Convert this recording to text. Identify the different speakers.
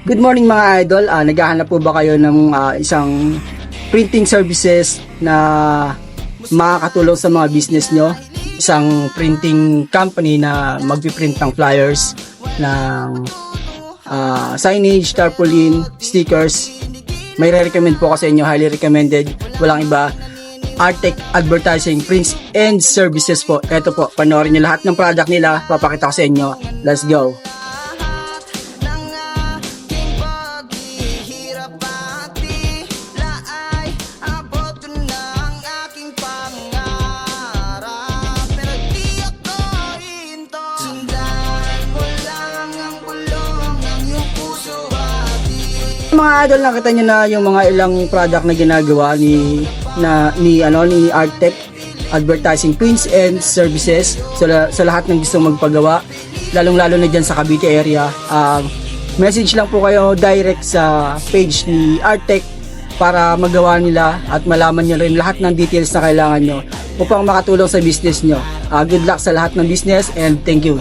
Speaker 1: Good morning mga idol. Naghahanap po ba kayo ng isang printing services na makakatulong sa mga business nyo? Isang printing company na magpiprint ng flyers, ng signage, tarpaulin, stickers. May re-recommend po ko sa inyo, highly recommended. Walang iba, Artec Advertising Prints and Services po. Ito po, panoorin nyo lahat ng product nila. Papakita ko sa inyo. Let's go! Mga idol, nakita nyo na yung mga ilang product na ginagawa ni Artec Advertising Prints and Services. Sa lahat ng gustong magpagawa, lalong-lalo na dyan sa Cavite area, message lang po kayo direct sa page ni Artec para magawa nila at malaman nyo rin lahat ng details na kailangan nyo upang makatulong sa business nyo. Good luck sa lahat ng business and thank you.